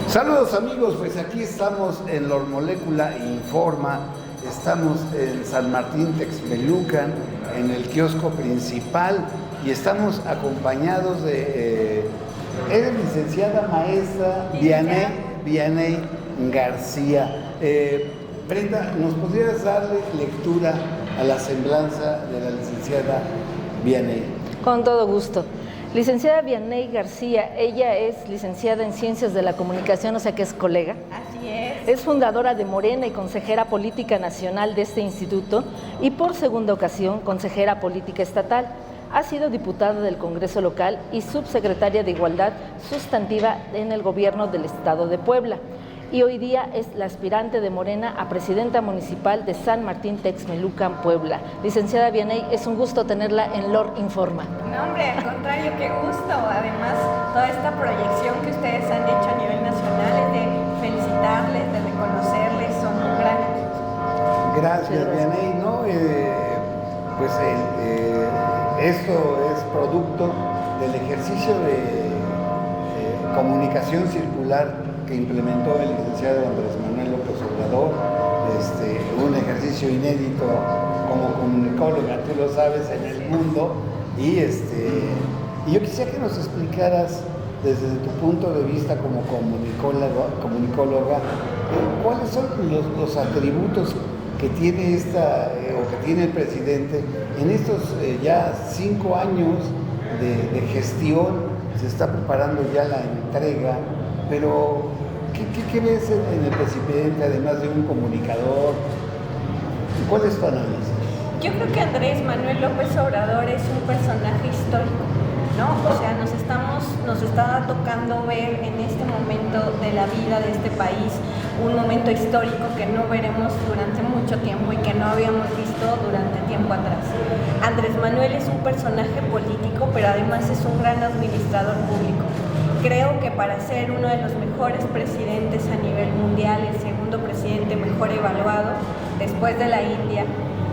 Saludos amigos, pues aquí estamos en Lor Molécula Informa, estamos en San Martín Texmelucan, en el kiosco principal, y estamos acompañados de eres licenciada maestra Vianey García. Brenda, ¿nos podrías darle lectura a la semblanza de la licenciada Vianey? Con todo gusto. Licenciada Vianey García, ella es licenciada en Ciencias de la Comunicación, o sea que es colega. Así es. Es fundadora de Morena y consejera política nacional de este instituto y por segunda ocasión consejera política estatal. Ha sido diputada del Congreso local y subsecretaria de Igualdad Sustantiva en el gobierno del Estado de Puebla. Y hoy día es la aspirante de Morena a presidenta municipal de San Martín Texmelucan, Puebla. Licenciada Vianey, es un gusto tenerla en LOR Informa. No, hombre, al contrario, qué gusto. Además, toda esta proyección que ustedes han hecho a nivel nacional es de felicitarles, de reconocerles, son un gran equipo. Gracias, Vianey. No, esto es producto del ejercicio de comunicación circular que implementó el licenciado Andrés Manuel López Obrador, un ejercicio inédito como comunicóloga, tú lo sabes, en el mundo, y yo quisiera que nos explicaras desde tu punto de vista como comunicóloga, cuáles son los atributos que tiene o que tiene el presidente en estos ya 5 años de gestión. Se está preparando ya la entrega, pero ¿qué ves en el presidente, además de un comunicador? ¿Cuál es tu análisis? Yo creo que Andrés Manuel López Obrador es un personaje histórico, ¿no? O sea, nos está tocando ver en este momento de la vida de este país un momento histórico que no veremos durante mucho tiempo y que no habíamos visto durante tiempo atrás. Andrés Manuel es un personaje político, pero además es un gran administrador público. Creo que para ser uno de los mejores presidentes a nivel mundial, el segundo presidente mejor evaluado después de la India,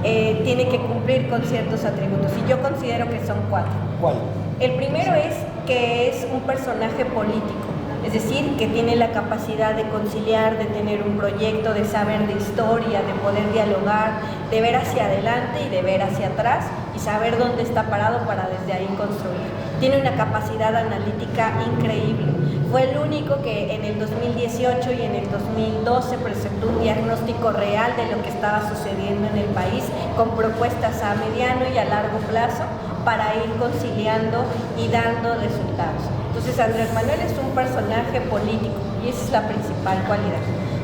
tiene que cumplir con ciertos atributos, y yo considero que son 4. ¿Cuál? El primero es que es un personaje político, es decir, que tiene la capacidad de conciliar, de tener un proyecto, de saber de historia, de poder dialogar, de ver hacia adelante y de ver hacia atrás y saber dónde está parado para desde ahí construir. Tiene una capacidad analítica increíble. Fue el único que en el 2018 y en el 2012 presentó un diagnóstico real de lo que estaba sucediendo en el país, con propuestas a mediano y a largo plazo para ir conciliando y dando resultados. Entonces Andrés Manuel es un personaje político y esa es la principal cualidad.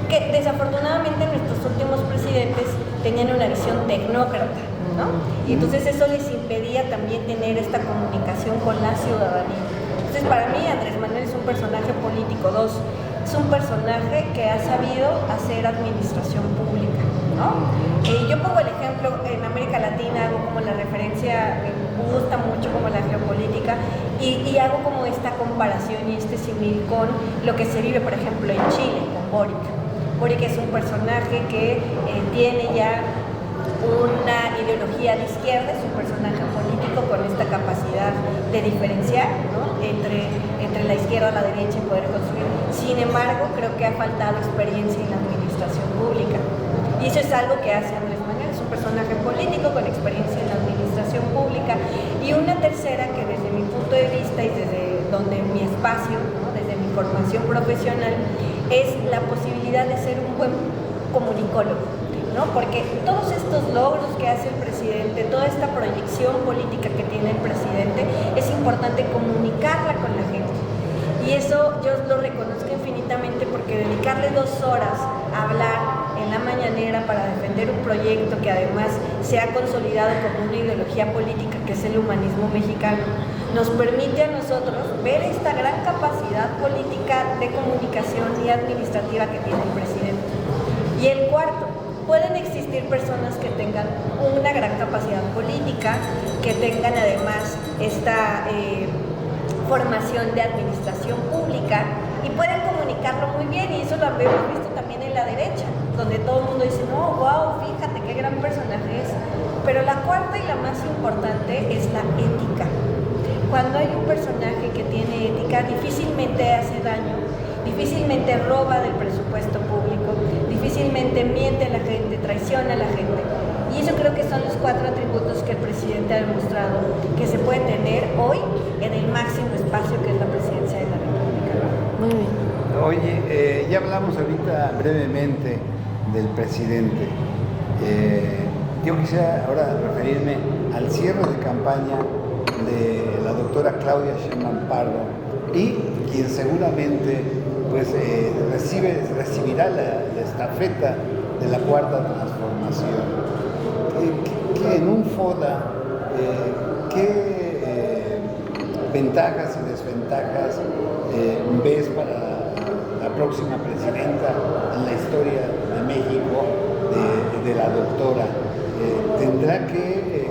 Que desafortunadamente nuestros últimos presidentes tenían una visión tecnócrata, ¿no? Y entonces eso les impedía también tener esta comunicación con la ciudadanía. Entonces para mí Andrés Manuel es un personaje político. 2, es un personaje que ha sabido hacer administración pública, ¿no? Yo pongo el ejemplo, en América Latina hago como la referencia, me gusta mucho como la geopolítica, y hago como esta comparación y este símil con lo que se vive, por ejemplo, en Chile, con Boric. Boric es un personaje que tiene ya una ideología de izquierda, es un personaje político con esta capacidad de diferenciar, ¿no? entre la izquierda y la derecha y poder construir. Sin embargo, creo que ha faltado experiencia en la administración pública. Y eso es algo que hace Andrés Manuel, es un personaje político con experiencia en la administración pública. Y una tercera, que desde mi punto de vista y desde donde mi espacio, ¿no? Desde mi formación profesional, es la posibilidad de ser un buen comunicólogo, ¿no? Porque todos estos logros que hace el presidente, toda esta proyección política que tiene el presidente, es importante comunicarla con la gente. Y eso yo lo reconozco infinitamente, porque dedicarle 2 horas a hablar en la mañanera para defender un proyecto que además se ha consolidado como una ideología política, que es el humanismo mexicano, nos permite a nosotros ver esta gran capacidad política de comunicación y administrativa que tiene el presidente. Y el cuarto, pueden existir personas que tengan una gran capacidad política, que tengan además esta formación de administración pública y pueden comunicarlo muy bien, y eso lo hemos visto también en la derecha, donde todo el mundo dice, no, wow, fíjate qué gran personaje es. Pero la cuarta y la más importante es la ética. Cuando hay un personaje que tiene ética, difícilmente hace daño difícilmente roba del presupuesto público, difícilmente miente a la gente, traiciona a la gente. Y eso creo que son los 4 atributos que el presidente ha demostrado que se puede tener hoy en el máximo espacio que es la presidencia de la República. Muy bien. Oye, ya hablamos ahorita brevemente del presidente. Yo quisiera ahora referirme al cierre de campaña de la doctora Claudia Sheinbaum Pardo, y quien seguramente pues, recibirá la estafeta de la Cuarta Transformación. Que en un FODA, ¿qué ventajas y desventajas ves para la próxima presidenta en la historia de México, de la doctora? ¿Tendrá que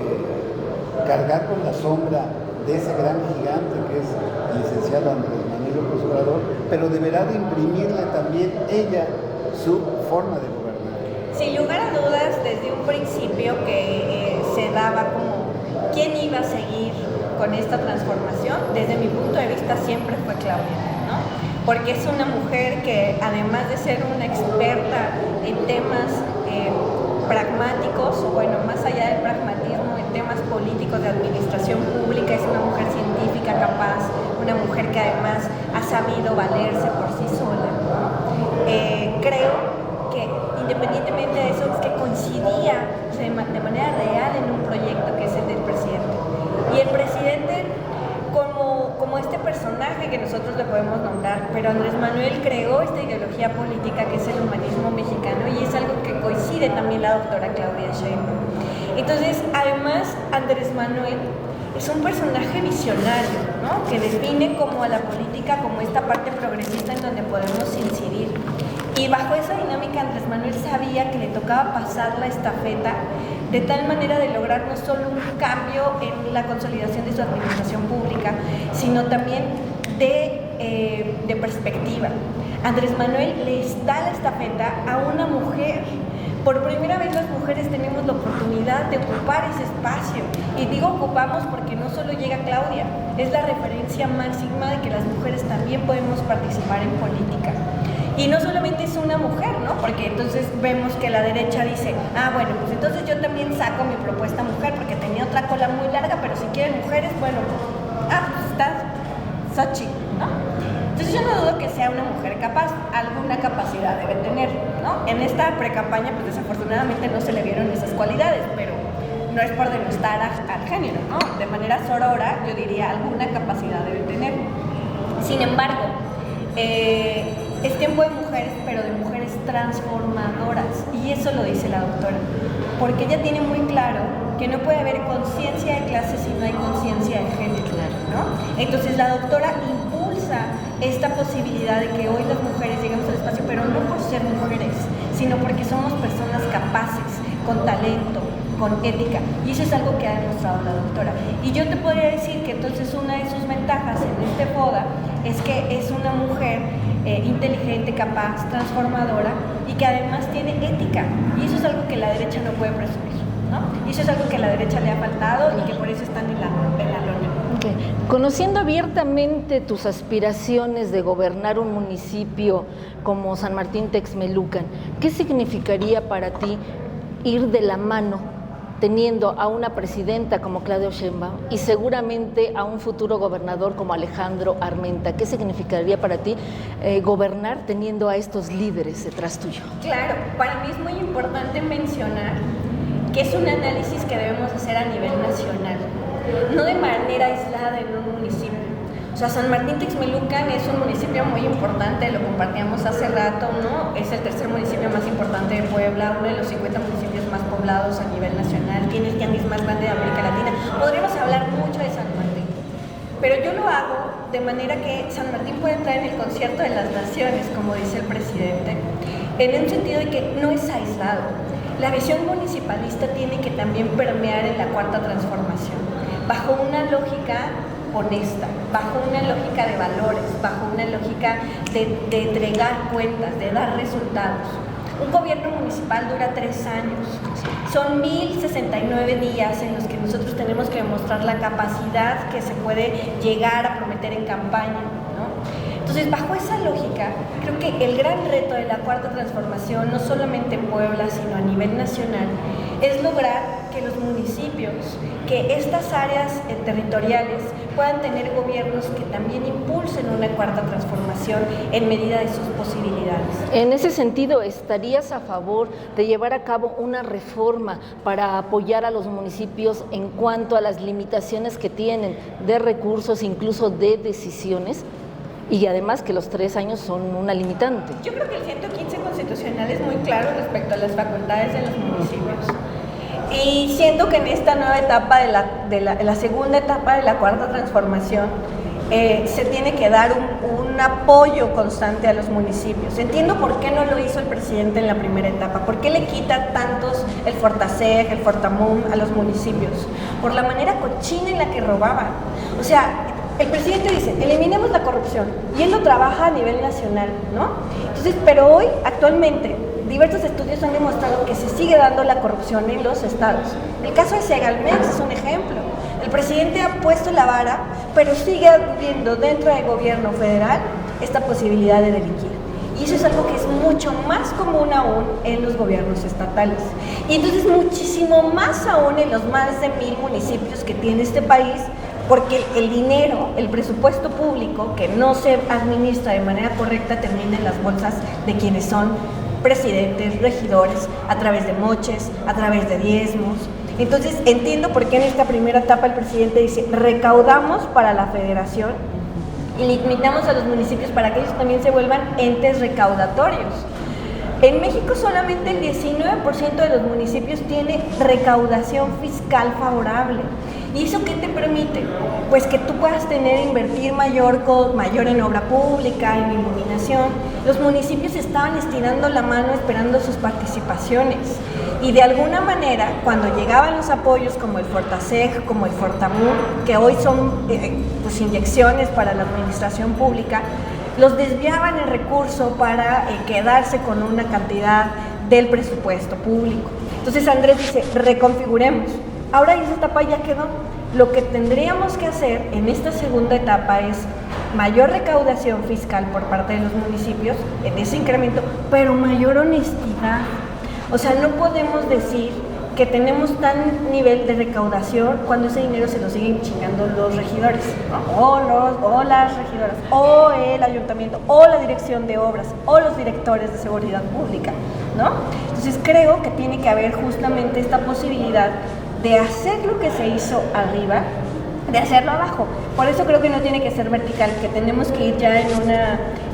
cargar con la sombra de ese gran gigante que es el licenciado Andrés Manuel López Obrador, pero deberá de imprimirle también ella su forma de gobernar? Sin lugar a dudas, desde un principio que se daba como quién iba a seguir con esta transformación, desde mi punto de vista siempre fue Claudia, ¿no? Porque es una mujer que, además de ser una experta en temas pragmáticos, bueno, más allá del pragmatismo, en temas políticos de administración pública, es una mujer científica capaz, una mujer que además ha sabido valerse por sí sola, ¿no? Creo que independientemente de eso, es que coincidía de manera real en un proyecto que es el del presidente. Y el presidente, como este personaje que nosotros le podemos nombrar, pero Andrés Manuel creó esta ideología política que es el humanismo mexicano, y es algo que coincide también la doctora Claudia Sheinbaum. Entonces, además, Andrés Manuel es un personaje visionario, ¿no? Que define como a la política como esta parte progresista en donde podemos incidir. Y bajo esa dinámica, Andrés Manuel sabía que le tocaba pasar la estafeta de tal manera de lograr no solo un cambio en la consolidación de su administración pública, sino también de perspectiva. Andrés Manuel le da la estafeta a una mujer. Por primera vez las mujeres tenemos la oportunidad de ocupar ese espacio. Y digo ocupamos porque no solo llega Claudia, es la referencia máxima de que las mujeres también podemos participar en política. Y no solamente es una mujer, ¿no? Porque entonces vemos que la derecha dice, bueno, pues entonces yo también saco mi propuesta mujer porque tenía otra cola muy larga, pero si quieren mujeres, bueno, pues está Xochitl, ¿no? Entonces yo no dudo que sea una mujer capaz, alguna capacidad debe tener, ¿no? En esta precampaña, pues desafortunadamente no se le vieron esas cualidades, pero no es por denostar al género, ¿no? De manera sorora, yo diría, alguna capacidad debe tener. Sin embargo, es tiempo de mujeres, pero de mujeres transformadoras, y eso lo dice la doctora, porque ella tiene muy claro que no puede haber conciencia de clase si no hay conciencia de género, ¿no? Entonces la doctora impulsa esta posibilidad de que hoy las mujeres lleguemos al espacio, pero no por ser mujeres, sino porque somos personas capaces, con talento, con ética, y eso es algo que ha demostrado la doctora. Y yo te podría decir que entonces una de sus ventajas en este FODA es que es una mujer inteligente, capaz, transformadora, y que además tiene ética, y eso es algo que la derecha no puede presumir, ¿no? Y eso es algo que a la derecha le ha faltado y que por eso están en la lona. Okay. Conociendo abiertamente tus aspiraciones de gobernar un municipio como San Martín Texmelucan, ¿qué significaría para ti ir de la mano teniendo a una presidenta como Claudia Sheinbaum y seguramente a un futuro gobernador como Alejandro Armenta? ¿Qué significaría para ti gobernar teniendo a estos líderes detrás tuyo? Claro, para mí es muy importante mencionar que es un análisis que debemos hacer a nivel nacional, no de manera aislada en un municipio. O sea, San Martín Texmelucan es un municipio muy importante, lo compartíamos hace rato, ¿no? Es el tercer municipio más importante de Puebla, uno de los 50 municipios más poblados a nivel nacional, tiene el tianguis más grande de América Latina. Podríamos hablar mucho de San Martín, pero yo lo hago de manera que San Martín puede entrar en el concierto de las naciones, como dice el presidente, en un sentido de que no es aislado. La visión municipalista tiene que también permear en la Cuarta Transformación, bajo una lógica honesta, bajo una lógica de valores, bajo una lógica de entregar cuentas, de dar resultados. Un gobierno municipal dura 3 años, son 1069 días en los que nosotros tenemos que demostrar la capacidad que se puede llegar a prometer en campaña, ¿no? Entonces, bajo esa lógica, creo que el gran reto de la Cuarta Transformación, no solamente en Puebla, sino a nivel nacional, es lograr que los municipios, que estas áreas territoriales puedan tener gobiernos que también impulsen una Cuarta Transformación en medida de sus posibilidades. En ese sentido, ¿estarías a favor de llevar a cabo una reforma para apoyar a los municipios en cuanto a las limitaciones que tienen de recursos, incluso de decisiones? Y además que los 3 años son una limitante. Yo creo que el 115 constitucional es muy claro respecto a las facultades de los municipios. Y siento que en esta nueva etapa de la segunda etapa de la Cuarta Transformación se tiene que dar un apoyo constante a los municipios. Entiendo por qué no lo hizo el presidente en la primera etapa, por qué le quita tantos el Fortaseg, el Fortamum a los municipios, por la manera cochina en la que robaban. O sea, el presidente dice, eliminemos la corrupción, y él lo trabaja a nivel nacional, ¿no? Entonces, pero hoy, actualmente, diversos estudios han demostrado que se sigue dando la corrupción en los estados. El caso de Segalmex es un ejemplo. El presidente ha puesto la vara, pero sigue habiendo dentro del gobierno federal esta posibilidad de delinquir. Y eso es algo que es mucho más común aún en los gobiernos estatales. Y entonces muchísimo más aún en los más de 1000 municipios que tiene este país, porque el dinero, el presupuesto público que no se administra de manera correcta termina en las bolsas de quienes son presidentes, regidores, a través de moches, a través de diezmos. Entonces entiendo por qué en esta primera etapa el presidente dice, recaudamos para la federación y limitamos a los municipios para que ellos también se vuelvan entes recaudatorios. En México solamente el 19% de los municipios tiene recaudación fiscal favorable. ¿Y eso qué te permite? Pues que tú puedas invertir mayor en obra pública, en iluminación. Los municipios estaban estirando la mano esperando sus participaciones. Y de alguna manera, cuando llegaban los apoyos como el Fortaseg, como el Fortamur, que hoy son pues inyecciones para la administración pública, los desviaban el recurso para quedarse con una cantidad del presupuesto público. Entonces Andrés dice, reconfiguremos. Ahora esa etapa ya quedó. Lo que tendríamos que hacer en esta segunda etapa es mayor recaudación fiscal por parte de los municipios en ese incremento, pero mayor honestidad. O sea, no podemos decir que tenemos tan nivel de recaudación cuando ese dinero se lo siguen chingando los regidores, ¿no? o las regidoras, o el ayuntamiento, o la dirección de obras, o los directores de seguridad pública, ¿no? Entonces creo que tiene que haber justamente esta posibilidad de hacer lo que se hizo arriba, de hacerlo abajo. Por eso creo que no tiene que ser vertical, que tenemos que ir ya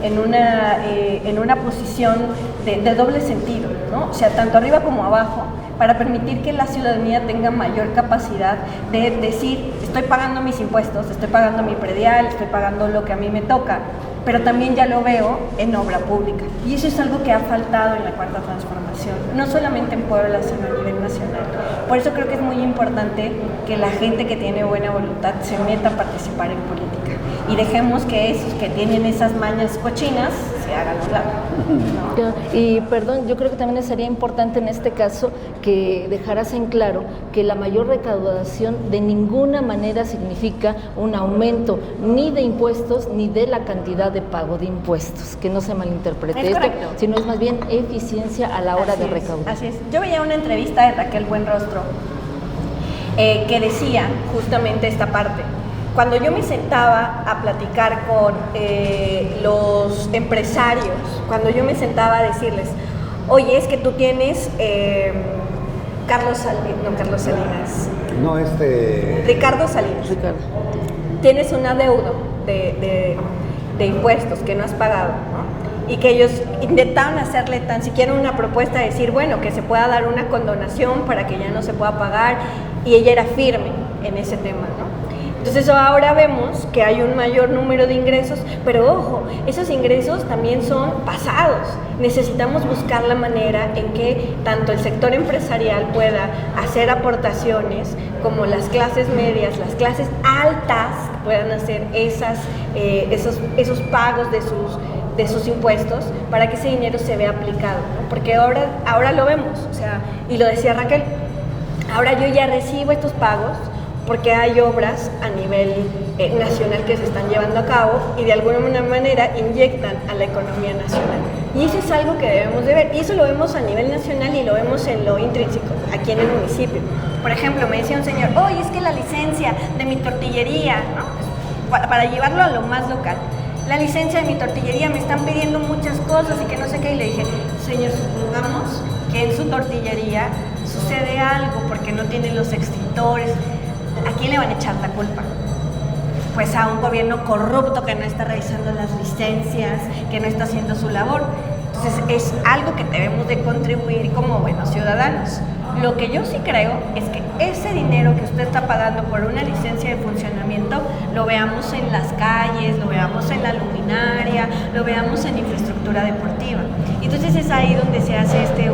en una posición de doble sentido, ¿no? O sea, tanto arriba como abajo, para permitir que la ciudadanía tenga mayor capacidad de decir, estoy pagando mis impuestos, estoy pagando mi predial, estoy pagando lo que a mí me toca, pero también ya lo veo en obra pública. Y eso es algo que ha faltado en la Cuarta Transformación, no solamente en Puebla, sino a nivel nacional. Por eso creo que es muy importante que la gente que tiene buena voluntad se meta a participar en política y dejemos que esos que tienen esas mañas cochinas se hagan a un lado, ¿no? Y perdón, yo creo que también sería importante en este caso que dejaras en claro que la mayor recaudación de ninguna manera significa un aumento ni de impuestos ni de la cantidad de pago de impuestos, que no se malinterprete esto, sino es más bien eficiencia a la hora de recaudar. Así es. Yo veía una entrevista de Raquel Buenrostro que decía justamente esta parte. Cuando yo me sentaba a platicar con los empresarios, cuando yo me sentaba a decirles, oye, es que tú tienes Ricardo Salinas. Tienes un adeudo de impuestos que no has pagado, ¿no? Y que ellos intentaban hacerle tan siquiera una propuesta de decir, bueno, que se pueda dar una condonación para que ya no se pueda pagar, y ella era firme en ese tema, ¿no? Entonces ahora vemos que hay un mayor número de ingresos, pero ojo, esos ingresos también son pasados. Necesitamos buscar la manera en que tanto el sector empresarial pueda hacer aportaciones, como las clases medias, las clases altas puedan hacer esos pagos de sus impuestos para que ese dinero se vea aplicado, ¿no? Porque ahora lo vemos, o sea, y lo decía Raquel, ahora yo ya recibo estos pagos, porque hay obras a nivel nacional que se están llevando a cabo y de alguna manera inyectan a la economía nacional. Y eso es algo que debemos de ver, y eso lo vemos a nivel nacional y lo vemos en lo intrínseco, aquí en el municipio. Por ejemplo, me decía un señor, oye, es que la licencia de mi tortillería, ¿no? Para llevarlo a lo más local, la licencia de mi tortillería, me están pidiendo muchas cosas y que no sé qué, y le dije, señor, supongamos que en su tortillería sucede algo porque no tiene los extintores, ¿a quién le van a echar la culpa? Pues a un gobierno corrupto que no está revisando las licencias, que no está haciendo su labor. Entonces es algo que debemos de contribuir como buenos ciudadanos. Lo que yo sí creo es que ese dinero que usted está pagando por una licencia de funcionamiento lo veamos en las calles, lo veamos en la luminaria, lo veamos en infraestructura deportiva. Entonces es ahí donde se hace este 1-2,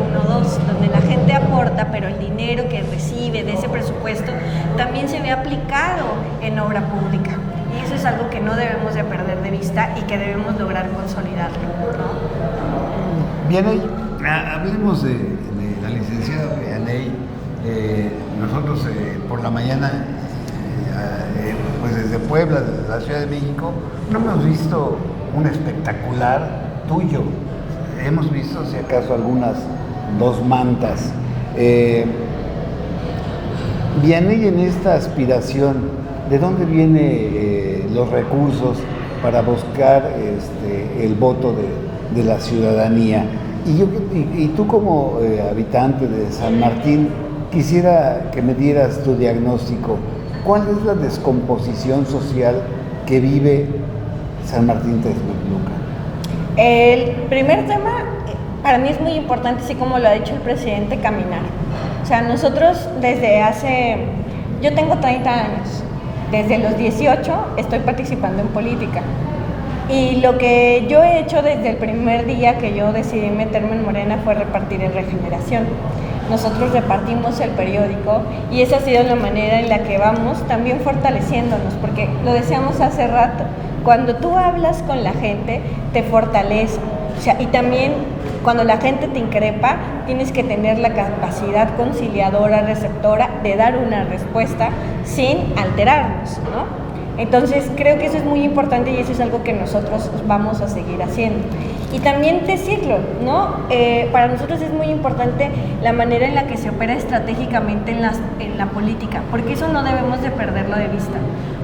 donde la gente aporta, pero el dinero que recibe de ese presupuesto también se ve aplicado en obra pública. Y eso es algo que no debemos de perder de vista y que debemos lograr consolidarlo, ¿no? Bien, hablemos de la licenciada Vianey. Nosotros por la mañana, pues desde Puebla, desde la Ciudad de México, no hemos visto un espectacular tuyo. Hemos visto, si acaso, algunas 2 mantas. Vianey, en esta aspiración, ¿de dónde vienen los recursos para buscar el voto de la ciudadanía? Y tú como habitante de San Martín, quisiera que me dieras tu diagnóstico. ¿Cuál es la descomposición social que vive San Martín Texmelucan? El primer tema para mí es muy importante, así como lo ha dicho el presidente, caminar. O sea, nosotros yo tengo 30 años, desde los 18 estoy participando en política. Y lo que yo he hecho desde el primer día que yo decidí meterme en Morena fue repartir en Regeneración. Nosotros repartimos el periódico y esa ha sido la manera en la que vamos también fortaleciéndonos, porque lo decíamos hace rato, cuando tú hablas con la gente te fortalece. O sea, y también cuando la gente te increpa, tienes que tener la capacidad conciliadora, receptora de dar una respuesta sin alterarnos, ¿no? Entonces creo que eso es muy importante y eso es algo que nosotros vamos a seguir haciendo. Y también decirlo, ¿no? Para nosotros es muy importante la manera en la que se opera estratégicamente en la política, porque eso no debemos de perderlo de vista.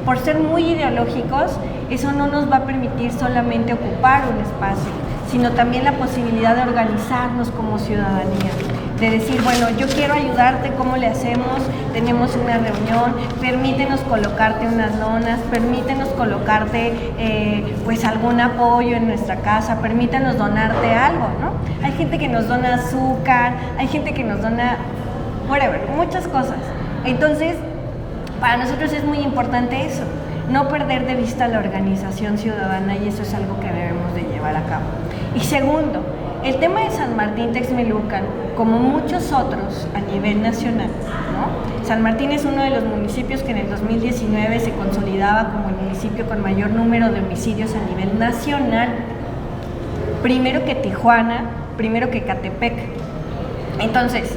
Por ser muy ideológicos, eso no nos va a permitir solamente ocupar un espacio, sino también la posibilidad de organizarnos como ciudadanía. De decir, bueno, yo quiero ayudarte, ¿cómo le hacemos? Tenemos una reunión, permítenos colocarte unas lonas, permítenos colocarte pues algún apoyo en nuestra casa, permítenos donarte algo, ¿no? Hay gente que nos dona azúcar, hay gente que nos dona, whatever, muchas cosas. Entonces, para nosotros es muy importante eso, no perder de vista la organización ciudadana, y eso es algo que debemos de llevar a cabo. Y segundo, el tema de San Martín Texmelucan, como muchos otros a nivel nacional, ¿no? San Martín es uno de los municipios que en el 2019 se consolidaba como el municipio con mayor número de homicidios a nivel nacional. Primero que Tijuana, primero que Catepec. Entonces,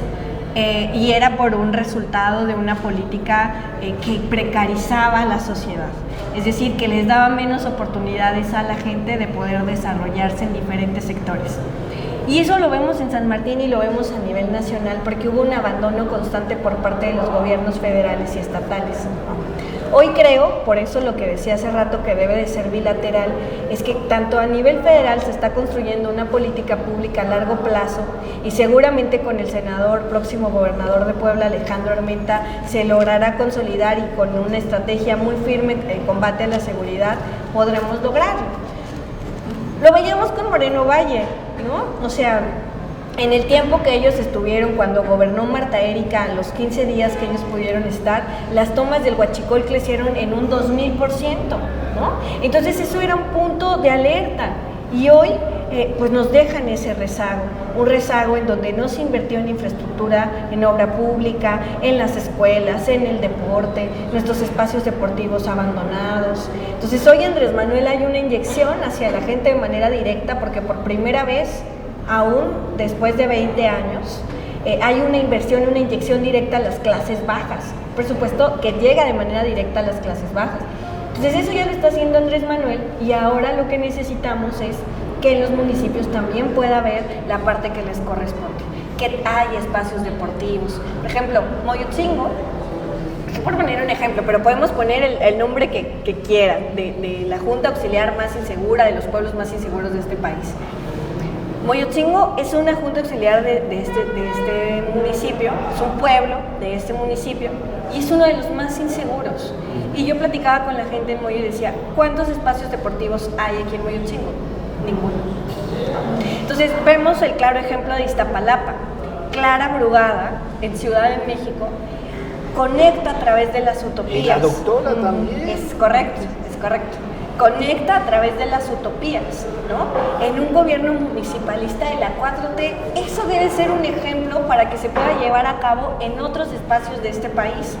y era por un resultado de una política que precarizaba a la sociedad. Es decir, que les daba menos oportunidades a la gente de poder desarrollarse en diferentes sectores. Y eso lo vemos en San Martín y lo vemos a nivel nacional porque hubo un abandono constante por parte de los gobiernos federales y estatales. Hoy creo, por eso lo que decía hace rato que debe de ser bilateral, es que tanto a nivel federal se está construyendo una política pública a largo plazo y seguramente con el senador, próximo gobernador de Puebla, Alejandro Armenta, se logrará consolidar y con una estrategia muy firme en combate a la seguridad podremos lograrlo. Lo veíamos con Moreno Valle, ¿no? O sea, en el tiempo que ellos estuvieron, cuando gobernó Marta Erika, los 15 días que ellos pudieron estar, las tomas del Huachicol crecieron en un 2000%, ¿no? Entonces eso era un punto de alerta y hoy pues nos dejan ese rezago, un rezago en donde no se invirtió en infraestructura, en obra pública, en las escuelas, en el deporte, nuestros espacios deportivos abandonados. Entonces hoy Andrés Manuel hay una inyección hacia la gente de manera directa porque por primera vez, aún después de 20 años, hay una inversión, una inyección directa a las clases bajas. presupuesto que llega de manera directa a las clases bajas. Entonces eso ya lo está haciendo Andrés Manuel y ahora lo que necesitamos es que en los municipios también pueda haber la parte que les corresponde, que hay espacios deportivos. Por ejemplo, Moyotzingo, por poner un ejemplo, pero podemos poner el nombre que quieran, de la Junta Auxiliar más insegura, de los pueblos más inseguros de este país. Moyotzingo es una junta auxiliar de este municipio, es un pueblo de este municipio y es uno de los más inseguros. Y yo platicaba con la gente en Moyo y decía, ¿cuántos espacios deportivos hay aquí en Moyotzingo? Ninguno. Entonces vemos el claro ejemplo de Iztapalapa. Clara Brugada, en Ciudad de México, conecta a través de las utopías. Y la doctora también. Es correcto. Conecta a través de las utopías, ¿no? En un gobierno municipalista de la 4T, eso debe ser un ejemplo para que se pueda llevar a cabo en otros espacios de este país.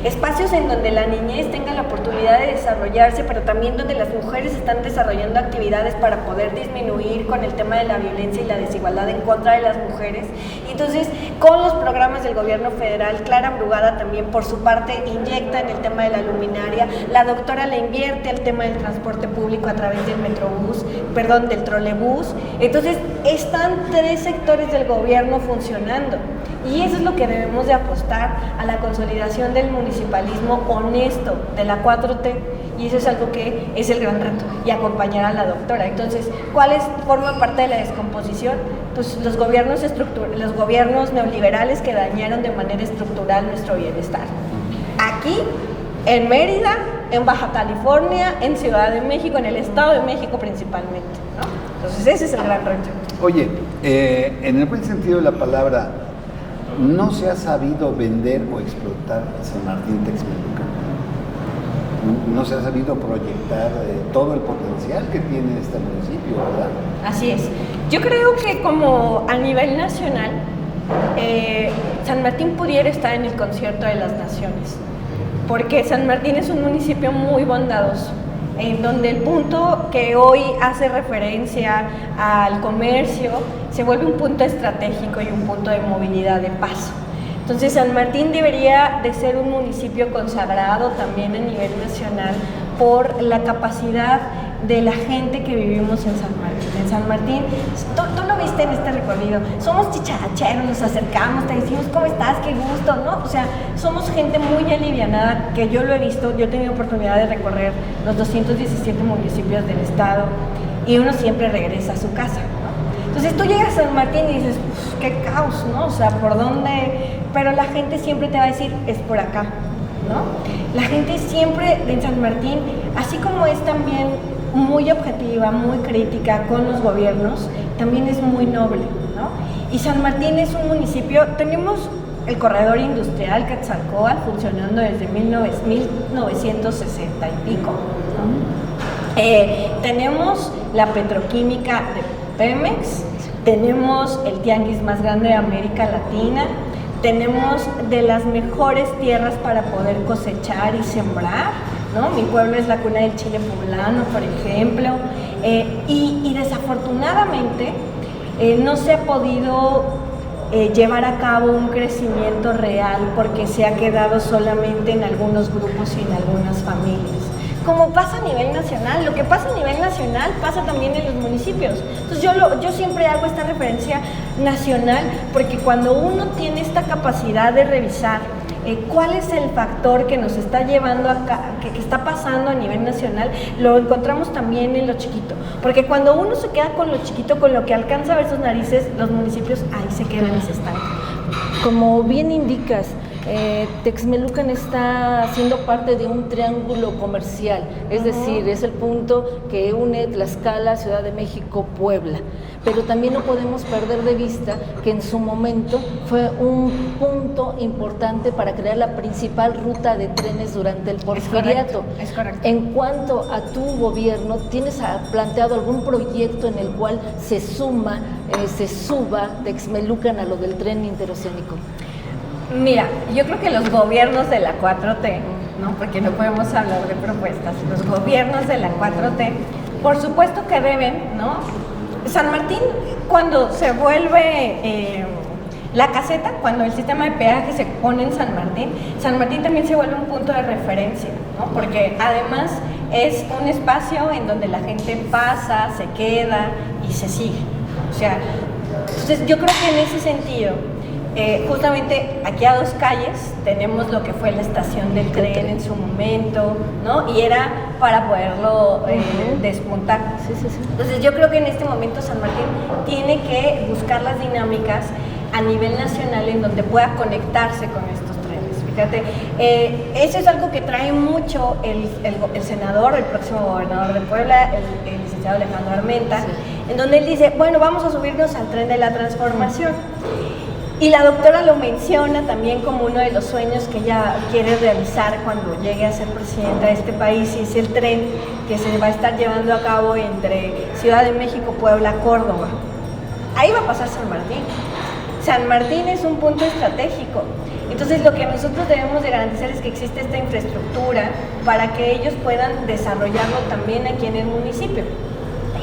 Espacios en donde la niñez tenga la oportunidad de desarrollarse, pero también donde las mujeres están desarrollando actividades para poder disminuir con el tema de la violencia y la desigualdad en contra de las mujeres. Entonces, con los programas del gobierno federal, Clara Brugada también por su parte inyecta en el tema de la luminaria, la doctora le invierte al tema del transporte público a través del trolebús. Entonces, están 3 sectores del gobierno funcionando. Y eso es lo que debemos de apostar, a la consolidación del municipalismo honesto de la 4T, y eso es algo que es el gran reto, y acompañar a la doctora. Entonces, ¿cuáles forman parte de la descomposición? Pues los gobiernos neoliberales que dañaron de manera estructural nuestro bienestar. Aquí, en Mérida, en Baja California, en Ciudad de México, en el Estado de México principalmente, ¿no? Entonces, ese es el gran reto. Oye, en el buen sentido de la palabra, no se ha sabido vender o explotar San Martín Texmelucan. No se ha sabido proyectar todo el potencial que tiene este municipio, ¿verdad? Así es. Yo creo que como a nivel nacional, San Martín pudiera estar en el concierto de las naciones, porque San Martín es un municipio muy bondadoso, en donde el punto que hoy hace referencia al comercio se vuelve un punto estratégico y un punto de movilidad de paso. Entonces San Martín debería de ser un municipio consagrado también a nivel nacional por la capacidad de la gente que vivimos en San Martín. En San Martín, tú lo viste en este recorrido, somos chicharacheros, nos acercamos, te decimos ¿cómo estás? Qué gusto, ¿no? O sea, somos gente muy alivianada, que yo lo he visto, yo he tenido oportunidad de recorrer los 217 municipios del estado y uno siempre regresa a su casa, ¿no? Entonces tú llegas a San Martín y dices, qué caos, ¿no? O sea, ¿por dónde? Pero la gente siempre te va a decir, es por acá, ¿no? La gente siempre en San Martín, así como es también muy objetiva, muy crítica con los gobiernos, también es muy noble, ¿no? Y San Martín es un municipio, tenemos el corredor industrial Quetzalcóatl funcionando desde 1960 y pico, ¿no? Tenemos la petroquímica de Pemex, tenemos el tianguis más grande de América Latina, tenemos de las mejores tierras para poder cosechar y sembrar, ¿no? Mi pueblo es la cuna del chile poblano, por ejemplo, y desafortunadamente no se ha podido llevar a cabo un crecimiento real porque se ha quedado solamente en algunos grupos y en algunas familias. Como pasa a nivel nacional, lo que pasa a nivel nacional pasa también en los municipios. Entonces yo siempre hago esta referencia nacional porque cuando uno tiene esta capacidad de revisar cuál es el factor que nos está llevando acá, que está pasando a nivel nacional, lo encontramos también en lo chiquito. Porque cuando uno se queda con lo chiquito, con lo que alcanza a ver sus narices, los municipios ahí se quedan y se estancan. Como bien indicas, Texmelucan está siendo parte de un triángulo comercial, es decir, es el punto que une Tlaxcala, Ciudad de México, Puebla. Pero también no podemos perder de vista que en su momento fue un punto importante para crear la principal ruta de trenes durante el Porfiriato. Es correcto. En cuanto a tu gobierno, ¿tienes planteado algún proyecto en el cual se suba Texmelucan a lo del tren interoceánico? Mira, yo creo que los gobiernos de la 4T, ¿no? Porque no podemos hablar de propuestas, los gobiernos de la 4T, por supuesto que deben, ¿no? San Martín, cuando se vuelve La caseta, cuando el sistema de peaje se pone en San Martín también se vuelve un punto de referencia, ¿no? Porque además es un espacio en donde la gente pasa, se queda y se sigue. O sea, entonces yo creo que en ese sentido, justamente aquí a 2 calles tenemos lo que fue la estación del tren en su momento, ¿no? Y era para poderlo desmontar. Sí. Entonces yo creo que en este momento San Martín tiene que buscar las dinámicas a nivel nacional en donde pueda conectarse con estos trenes. Fíjate, eso es algo que trae mucho el senador, el próximo gobernador de Puebla, el licenciado Alejandro Armenta, en donde él dice, bueno, vamos a subirnos al tren de la transformación. Y la doctora lo menciona también como uno de los sueños que ella quiere realizar cuando llegue a ser presidenta de este país, y es el tren que se va a estar llevando a cabo entre Ciudad de México, Puebla, Córdoba. Ahí va a pasar San Martín. San Martín es un punto estratégico. Entonces lo que nosotros debemos de garantizar es que existe esta infraestructura para que ellos puedan desarrollarlo también aquí en el municipio.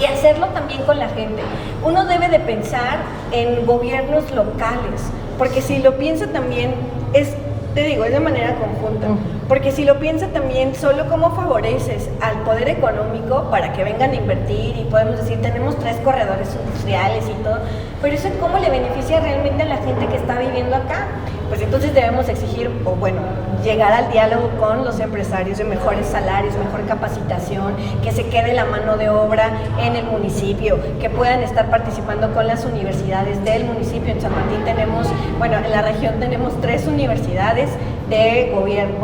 Y hacerlo también con la gente. Uno debe de pensar en gobiernos locales, porque si lo piensa también, es de manera conjunta, porque si lo piensa también solo cómo favoreces al poder económico para que vengan a invertir, y podemos decir, tenemos 3 corredores industriales y todo, pero eso cómo le beneficia realmente a la gente que está viviendo acá. Pues entonces debemos exigir, o bueno, llegar al diálogo con los empresarios de mejores salarios, mejor capacitación, que se quede la mano de obra en el municipio, que puedan estar participando con las universidades del municipio. En San Martín tenemos, bueno, en la región tenemos 3 universidades de gobierno,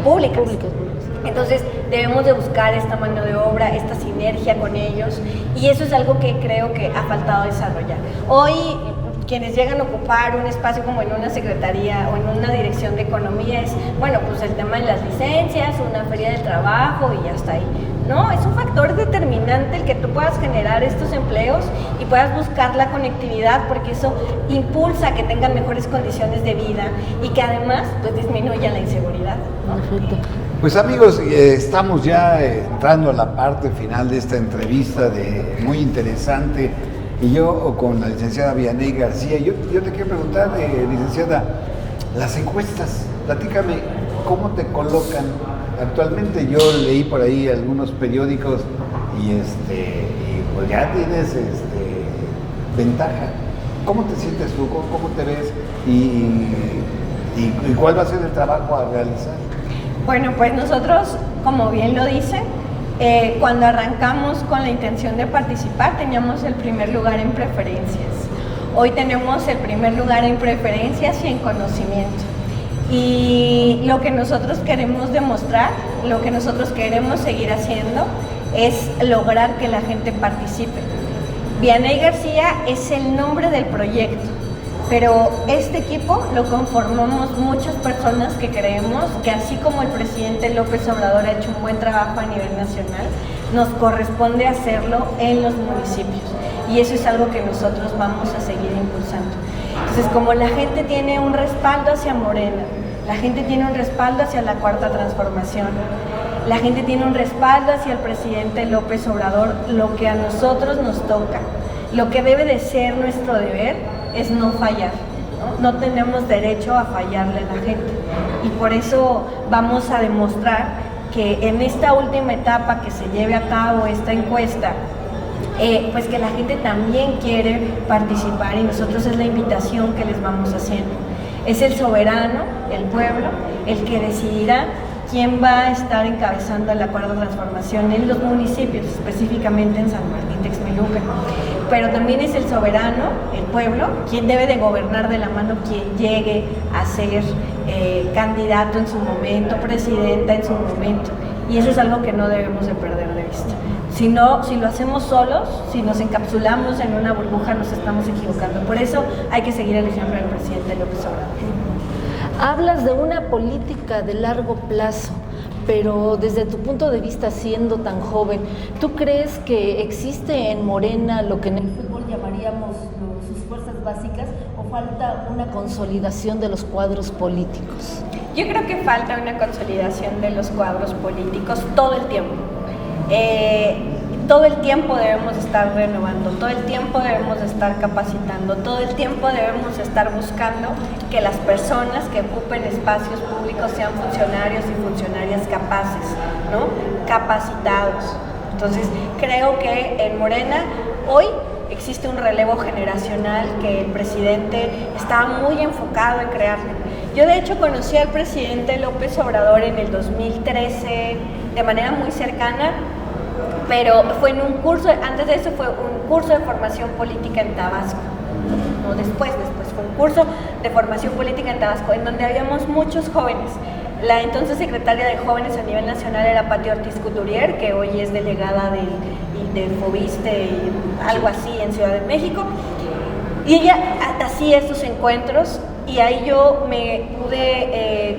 públicas. Entonces debemos de buscar esta mano de obra, esta sinergia con ellos, y eso es algo que creo que ha faltado desarrollar. Hoy quienes llegan a ocupar un espacio como en una secretaría o en una dirección de economía es, bueno, pues el tema de las licencias, una feria de trabajo y hasta ahí. No, es un factor determinante el que tú puedas generar estos empleos y puedas buscar la conectividad, porque eso impulsa que tengan mejores condiciones de vida y que además pues disminuya la inseguridad, ¿no? Perfecto. Pues amigos, estamos ya entrando a la parte final de esta entrevista muy interesante. Y yo con la licenciada Vianey García, yo te quiero preguntar, licenciada, las encuestas, platícame, ¿cómo te colocan? Actualmente yo leí por ahí algunos periódicos y pues ya tienes ventaja. ¿Cómo te sientes tú? ¿Cómo te ves? ¿Y cuál va a ser el trabajo a realizar? Bueno, pues nosotros, como bien lo dicen, cuando arrancamos con la intención de participar teníamos el primer lugar en preferencias. Hoy tenemos el primer lugar en preferencias y en conocimiento. Y lo que nosotros queremos demostrar, lo que nosotros queremos seguir haciendo es lograr que la gente participe. Vianey García es el nombre del proyecto, pero este equipo lo conformamos muchas personas que creemos que así como el presidente López Obrador ha hecho un buen trabajo a nivel nacional, nos corresponde hacerlo en los municipios, y eso es algo que nosotros vamos a seguir impulsando. Entonces, como la gente tiene un respaldo hacia Morena, la gente tiene un respaldo hacia la Cuarta Transformación, la gente tiene un respaldo hacia el presidente López Obrador, lo que a nosotros nos toca, lo que debe de ser nuestro deber es no fallar, ¿no? No tenemos derecho a fallarle a la gente, y por eso vamos a demostrar que en esta última etapa que se lleve a cabo esta encuesta, pues que la gente también quiere participar, y nosotros es la invitación que les vamos haciendo. Es el soberano, el pueblo, el que decidirá quién va a estar encabezando la Cuarta Transformación en los municipios, específicamente en San Martín Texmelucan. Pero también es el soberano, el pueblo, quien debe de gobernar de la mano quien llegue a ser candidato en su momento, presidenta en su momento. Y eso es algo que no debemos de perder de vista. Si lo hacemos solos, si nos encapsulamos en una burbuja, nos estamos equivocando. Por eso hay que seguir el ejemplo del presidente López Obrador. Hablas de una política de largo plazo, pero desde tu punto de vista, siendo tan joven, ¿tú crees que existe en Morena lo que en el fútbol llamaríamos sus fuerzas básicas, o falta una consolidación de los cuadros políticos? Yo creo que falta una consolidación de los cuadros políticos todo el tiempo. todo el tiempo debemos estar renovando, todo el tiempo debemos estar capacitando, todo el tiempo debemos estar buscando que las personas que ocupen espacios públicos sean funcionarios y funcionarias capaces, ¿no? Capacitados. Entonces, creo que en Morena hoy existe un relevo generacional que el presidente está muy enfocado en crearlo. Yo de hecho conocí al presidente López Obrador en el 2013 de manera muy cercana, pero fue en un curso, antes de eso fue un curso de formación política en Tabasco, no después fue un curso de formación política en Tabasco, en donde habíamos muchos jóvenes. La entonces secretaria de Jóvenes a nivel nacional era Pati Ortiz Couturier, que hoy es delegada del Fobiste, algo así, en Ciudad de México, y ella hacía estos encuentros, y ahí yo me pude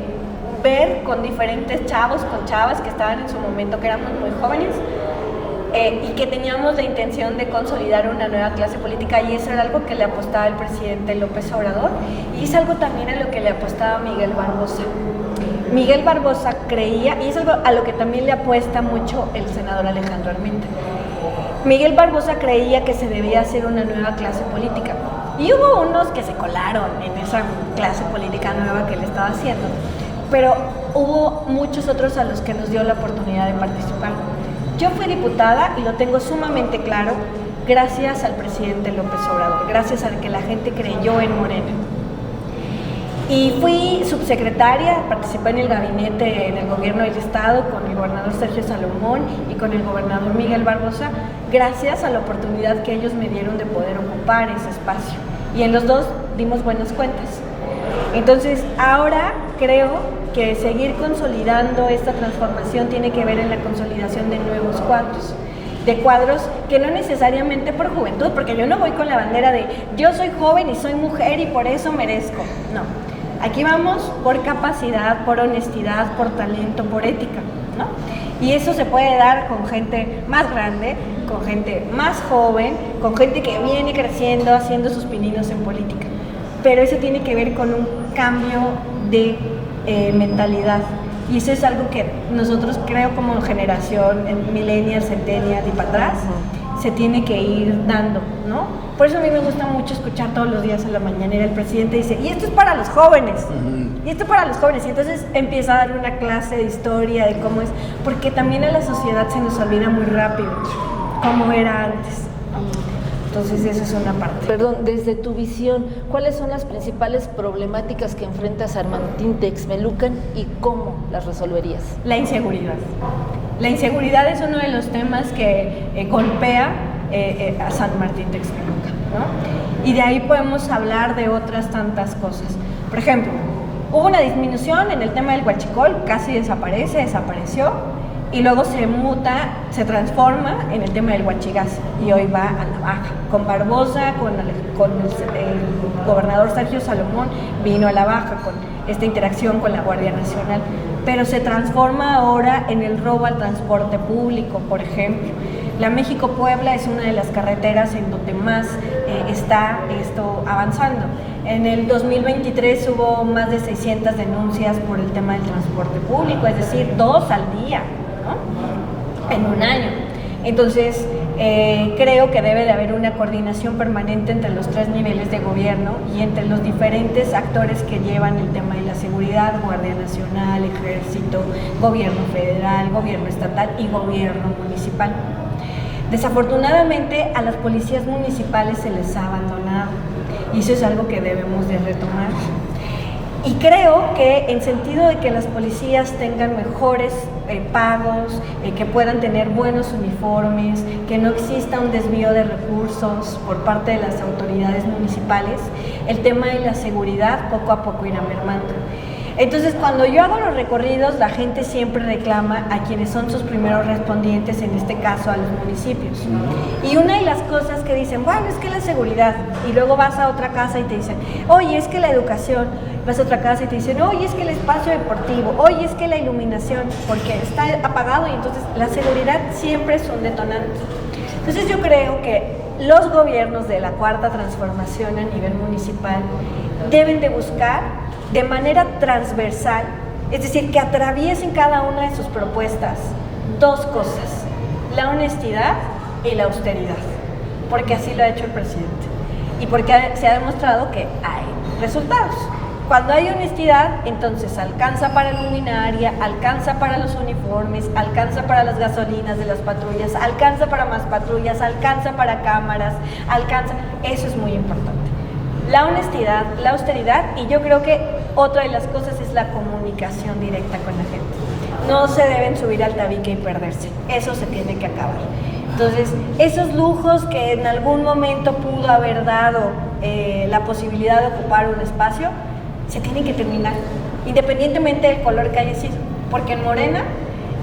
ver con diferentes chavos, con chavas que estaban en su momento, que éramos muy jóvenes, y que teníamos la intención de consolidar una nueva clase política, y eso era algo que le apostaba el presidente López Obrador, y es algo también a lo que le apostaba Miguel Barbosa. Miguel Barbosa creía, y es algo a lo que también le apuesta mucho el senador Alejandro Armenta. Miguel Barbosa creía que se debía hacer una nueva clase política, y hubo unos que se colaron en esa clase política nueva que él estaba haciendo, pero hubo muchos otros a los que nos dio la oportunidad de participar. Yo fui diputada, y lo tengo sumamente claro, gracias al presidente López Obrador, gracias a que la gente creyó en Morena. Y fui subsecretaria, participé en el gabinete en el gobierno del estado con el gobernador Sergio Salomón y con el gobernador Miguel Barbosa, gracias a la oportunidad que ellos me dieron de poder ocupar ese espacio. Y en los dos dimos buenas cuentas. Entonces, ahora creo que seguir consolidando esta transformación tiene que ver en la consolidación de nuevos cuadros. De cuadros que no necesariamente por juventud, porque yo no voy con la bandera de yo soy joven y soy mujer y por eso merezco. No. Aquí vamos por capacidad, por honestidad, por talento, por ética, ¿no? Y eso se puede dar con gente más grande, con gente más joven, con gente que viene creciendo, haciendo sus pininos en política. Pero eso tiene que ver con un cambio de mentalidad. Y eso es algo que nosotros, creo, como generación, millennial, centennial y para atrás, se tiene que ir dando, ¿no? Por eso a mí me gusta mucho escuchar todos los días en la mañanera, el presidente dice, y esto es para los jóvenes, y esto es para los jóvenes, y entonces empieza a dar una clase de historia de cómo es, porque también a la sociedad se nos olvida muy rápido cómo era antes. Entonces esa es una parte. Perdón, desde tu visión, ¿cuáles son las principales problemáticas que enfrentas a Martín Texmelucan y cómo las resolverías? La inseguridad. La inseguridad es uno de los temas que golpea a San Martín Texmelucan, ¿no? Y de ahí podemos hablar de otras tantas cosas. Por ejemplo, hubo una disminución en el tema del huachicol, casi desapareció, y luego se muta, se transforma en el tema del huachigas, y hoy va a la baja. Con Barbosa, con el gobernador Sergio Salomón, vino a la baja con esta interacción con la Guardia Nacional, pero se transforma ahora en el robo al transporte público, por ejemplo. La México-Puebla es una de las carreteras en donde más está esto avanzando. En el 2023 hubo más de 600 denuncias por el tema del transporte público, es decir, 2 al día, ¿no? En un año. Entonces, creo que debe de haber una coordinación permanente entre los 3 niveles de gobierno y entre los diferentes actores que llevan el tema de la seguridad, Guardia Nacional, Ejército, Gobierno Federal, Gobierno Estatal y Gobierno Municipal. Desafortunadamente, a las policías municipales se les ha abandonado y eso es algo que debemos de retomar. Y creo que en sentido de que las policías tengan mejores pagos, que puedan tener buenos uniformes, que no exista un desvío de recursos por parte de las autoridades municipales, el tema de la seguridad poco a poco irá mermando. Entonces, cuando yo hago los recorridos, la gente siempre reclama a quienes son sus primeros respondientes, en este caso a los municipios. Y una de las cosas que dicen, bueno, es que la seguridad, y luego vas a otra casa y te dicen, oye, es que la educación, vas a otra casa y te dicen, oye, es que el espacio deportivo, oye, es que la iluminación, porque está apagado, y entonces la seguridad siempre es un detonante. Entonces yo creo que los gobiernos de la Cuarta Transformación a nivel municipal deben de buscar de manera transversal, es decir, que atraviesen cada una de sus propuestas 2 cosas: la honestidad y la austeridad, porque así lo ha hecho el presidente y porque se ha demostrado que hay resultados. Cuando hay honestidad, entonces alcanza para la luminaria, alcanza para los uniformes, alcanza para las gasolinas de las patrullas, alcanza para más patrullas, alcanza para cámaras, alcanza. Eso es muy importante. La honestidad, la austeridad, y yo creo que otra de las cosas es la comunicación directa con la gente. No se deben subir al tabique y perderse. Eso se tiene que acabar. Entonces, esos lujos que en algún momento pudo haber dado la posibilidad de ocupar un espacio, se tienen que terminar, independientemente del color que haya sido, porque en Morena,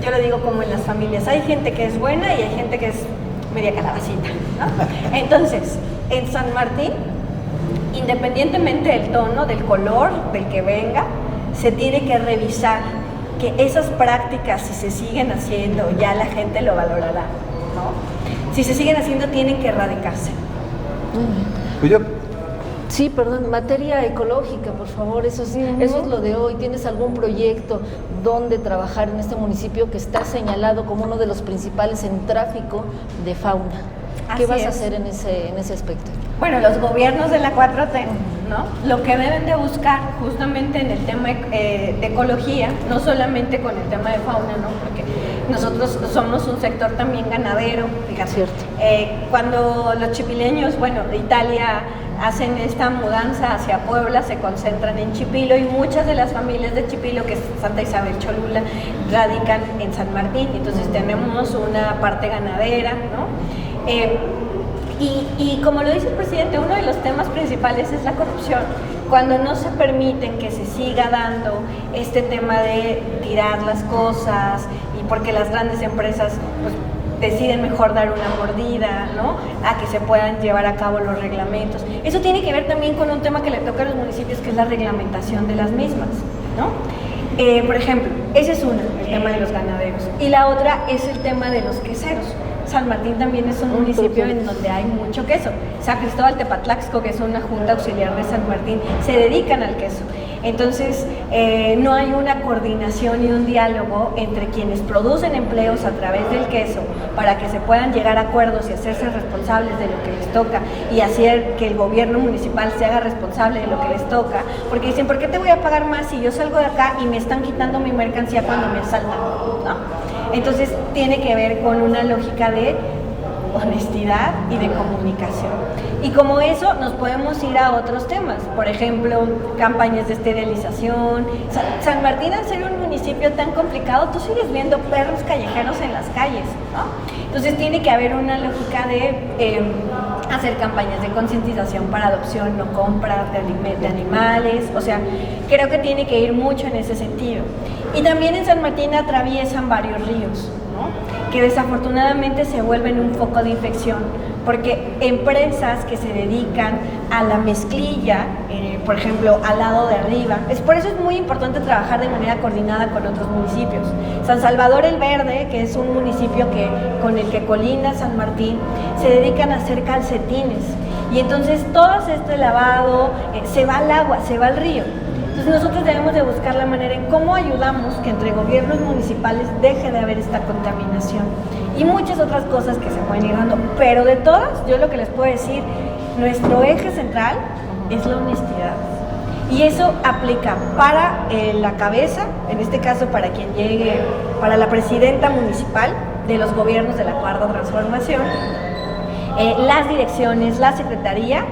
yo lo digo como en las familias, hay gente que es buena y hay gente que es media calabacita, ¿no? Entonces, en San Martín, independientemente del tono, del color, del que venga, se tiene que revisar que esas prácticas, si se siguen haciendo, ya la gente lo valorará, ¿no? Si se siguen haciendo, tienen que erradicarse. Pues yo Sí, perdón, materia ecológica, por favor, eso es lo de hoy. ¿Tienes algún proyecto donde trabajar en este municipio que está señalado como uno de los principales en tráfico de fauna? ¿Qué vas a hacer en ese aspecto? Bueno, los gobiernos de la 4T, ¿no? Lo que deben de buscar justamente en el tema de ecología, no solamente con el tema de fauna, ¿no? Porque nosotros somos un sector también ganadero, fíjate. Cierto. Cuando los chipileños, bueno, de Italia hacen esta mudanza hacia Puebla, se concentran en Chipilo y muchas de las familias de Chipilo, que es Santa Isabel Cholula, radican en San Martín. Entonces tenemos una parte ganadera, ¿no? Y como lo dice el presidente, uno de los temas principales es la corrupción. Cuando no se permiten que se siga dando este tema de tirar las cosas y porque las grandes empresas pues, deciden mejor dar una mordida, ¿no? A que se puedan llevar a cabo los reglamentos. Eso tiene que ver también con un tema que le toca a los municipios, que es la reglamentación de las mismas, ¿no? Por ejemplo, ese es uno, el tema de los ganaderos. Y la otra es el tema de los queseros. San Martín también es un municipio en donde hay mucho queso. San Cristóbal Tepatlaxco, que es una junta auxiliar de San Martín, se dedican al queso. Entonces, no hay una coordinación y un diálogo entre quienes producen empleos a través del queso para que se puedan llegar a acuerdos y hacerse responsables de lo que les toca y hacer que el gobierno municipal se haga responsable de lo que les toca, porque dicen, ¿por qué te voy a pagar más si yo salgo de acá y me están quitando mi mercancía cuando me asaltan? ¿No? Entonces, tiene que ver con una lógica de honestidad y de comunicación. Y como eso nos podemos ir a otros temas, por ejemplo, campañas de esterilización. San Martín, al ser un municipio tan complicado, tú sigues viendo perros callejeros en las calles, ¿no? Entonces tiene que haber una lógica de hacer campañas de concientización para adopción, no compra de animales, o sea, creo que tiene que ir mucho en ese sentido. Y también en San Martín atraviesan varios ríos, ¿no? Que desafortunadamente se vuelven un foco de infección, porque empresas que se dedican a la mezclilla, por ejemplo, al lado de arriba, por eso es muy importante trabajar de manera coordinada con otros municipios. San Salvador el Verde, que es un municipio con el que colinda San Martín, se dedican a hacer calcetines, y entonces todo este lavado se va al agua, se va al río. Entonces nosotros debemos de buscar la manera en cómo ayudamos que entre gobiernos municipales deje de haber esta contaminación y muchas otras cosas que se pueden ir dando, pero de todas, yo lo que les puedo decir, nuestro eje central es la honestidad, y eso aplica para la cabeza, en este caso para quien llegue, para la presidenta municipal de los gobiernos de la Cuarta Transformación, las direcciones, la secretaría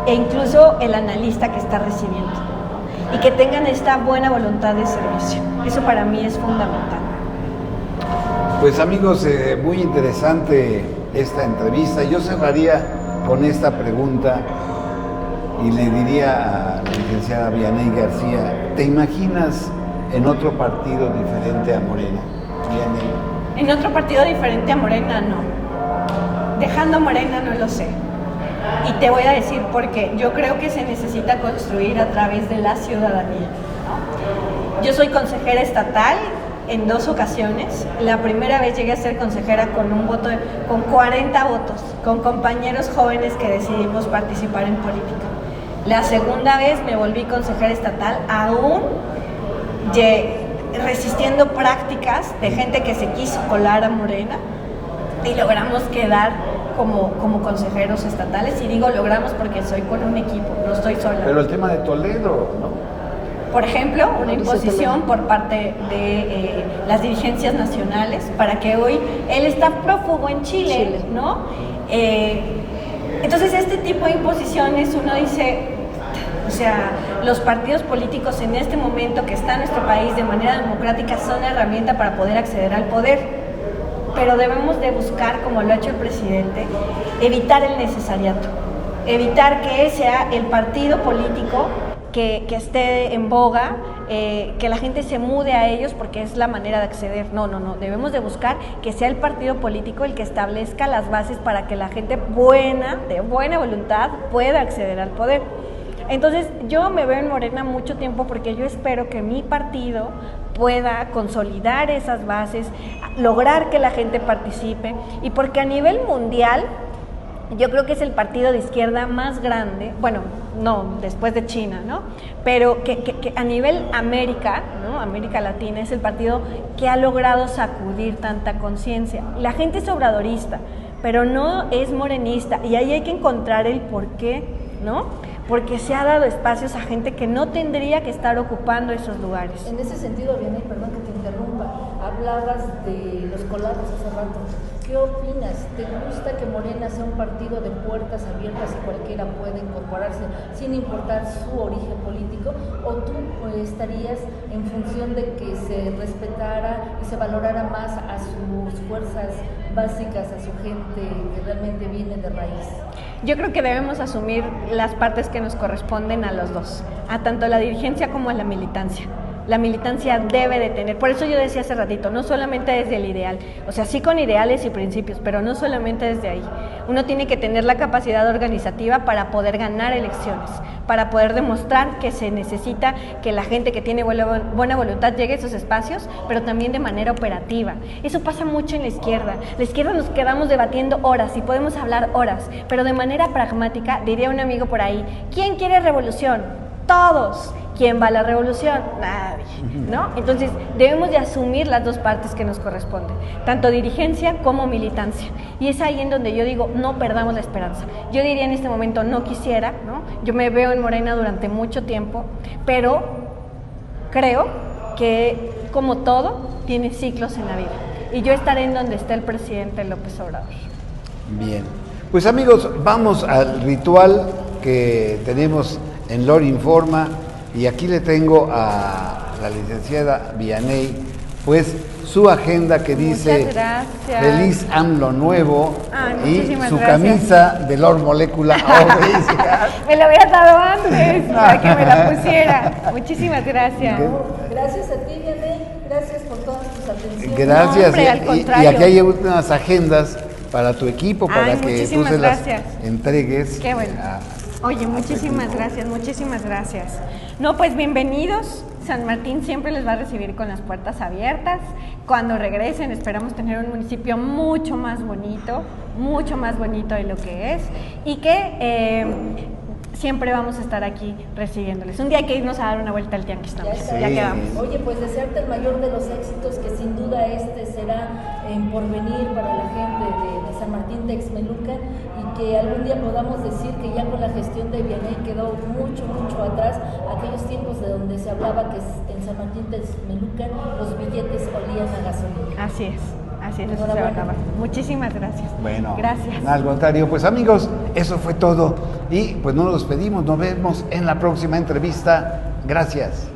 e incluso el analista que está recibiendo, y que tengan esta buena voluntad de servicio. Eso para mí es fundamental. Pues amigos, muy interesante esta entrevista. Yo cerraría con esta pregunta y le diría a la licenciada Vianey García, ¿te imaginas en otro partido diferente a Morena? Vianey. En otro partido diferente a Morena, no. Dejando a Morena, no lo sé. Y te voy a decir por qué. Yo creo que se necesita construir a través de la ciudadanía, ¿no? Yo soy consejera estatal en 2 ocasiones. La primera vez llegué a ser consejera con con 40 votos, con compañeros jóvenes que decidimos participar en política. La segunda vez me volví consejera estatal, aún resistiendo prácticas de gente que se quiso colar a Morena, y logramos quedar como consejeros estatales, y digo logramos porque soy con un equipo, no estoy sola. Pero el tema de Toledo, ¿no? Por ejemplo, una imposición por parte de las dirigencias nacionales para que hoy él está prófugo en Chile. ¿No? Entonces este tipo de imposiciones uno dice, o sea, los partidos políticos en este momento que está en nuestro país de manera democrática son herramienta para poder acceder al poder, pero debemos de buscar, como lo ha hecho el presidente, evitar el necesariato, evitar que sea el partido político que esté en boga, que la gente se mude a ellos porque es la manera de acceder. No, debemos de buscar que sea el partido político el que establezca las bases para que la gente de buena voluntad, pueda acceder al poder. Entonces, yo me veo en Morena mucho tiempo porque yo espero que mi partido pueda consolidar esas bases, lograr que la gente participe, y porque a nivel mundial yo creo que es el partido de izquierda más grande, bueno, no, después de China, ¿no? Pero que a nivel América, ¿no? América Latina, es el partido que ha logrado sacudir tanta conciencia. La gente es obradorista, pero no es morenista, y ahí hay que encontrar el porqué, ¿no? Porque se ha dado espacios a gente que no tendría que estar ocupando esos lugares. En ese sentido, Vianey, perdón que te interrumpa, hablabas de los colados hace rato. ¿Qué opinas? ¿Te gusta que Morena sea un partido de puertas abiertas y cualquiera puede incorporarse sin importar su origen político? ¿O tú estarías en función de que se respetara y se valorara más a sus fuerzas básicas, a su gente que realmente viene de raíz? Yo creo que debemos asumir las partes que nos corresponden a los dos, a tanto la dirigencia como a la militancia. La militancia debe de tener, por eso yo decía hace ratito, no solamente desde el ideal, o sea, sí con ideales y principios, pero no solamente desde ahí. Uno tiene que tener la capacidad organizativa para poder ganar elecciones, para poder demostrar que se necesita que la gente que tiene buena voluntad llegue a esos espacios, pero también de manera operativa. Eso pasa mucho en la izquierda. La izquierda nos quedamos debatiendo horas y podemos hablar horas, pero de manera pragmática, diría un amigo por ahí, ¿quién quiere revolución? Todos. ¿Quién va a la revolución? Nadie, ¿no? Entonces, debemos de asumir las dos partes que nos corresponden, tanto dirigencia como militancia. Y es ahí en donde yo digo, no perdamos la esperanza. Yo diría en este momento, no quisiera, ¿no? Yo me veo en Morena durante mucho tiempo, pero creo que, como todo, tiene ciclos en la vida. Y yo estaré en donde está el presidente López Obrador. Bien. Pues amigos, vamos al ritual que tenemos en Lore Informa. Y aquí le tengo a la licenciada Vianey, pues su agenda que dice Feliz AMLO Nuevo y su camisa de Lore Molecula. Me lo habías dado antes para que me la pusiera. Muchísimas gracias. Gracias a ti, Vianey. Gracias por todas tus atenciones. Gracias. No, hombre, al contrario. Y aquí hay unas agendas para tu equipo, para que tú se las entregues. Qué bueno. Oye, muchísimas gracias. No, pues bienvenidos. San Martín siempre les va a recibir con las puertas abiertas. Cuando regresen esperamos tener un municipio mucho más bonito de lo que es, y que siempre vamos a estar aquí recibiéndoles. Un día hay que irnos a dar una vuelta al tianguis también. Ya quedamos. Oye, pues desearte el mayor de los éxitos, que sin duda este será en porvenir para la gente de San Martín Texmelucan, y que algún día podamos decir que ya con la gestión de Vianey quedó mucho atrás aquellos tiempos de donde se hablaba que en San Martín Texmelucan los billetes olían a gasolina. Así es, eso se va a acabar. Muchísimas gracias. Bueno, gracias. Al contrario, pues amigos, eso fue todo. Y pues no nos despedimos, nos vemos en la próxima entrevista. Gracias.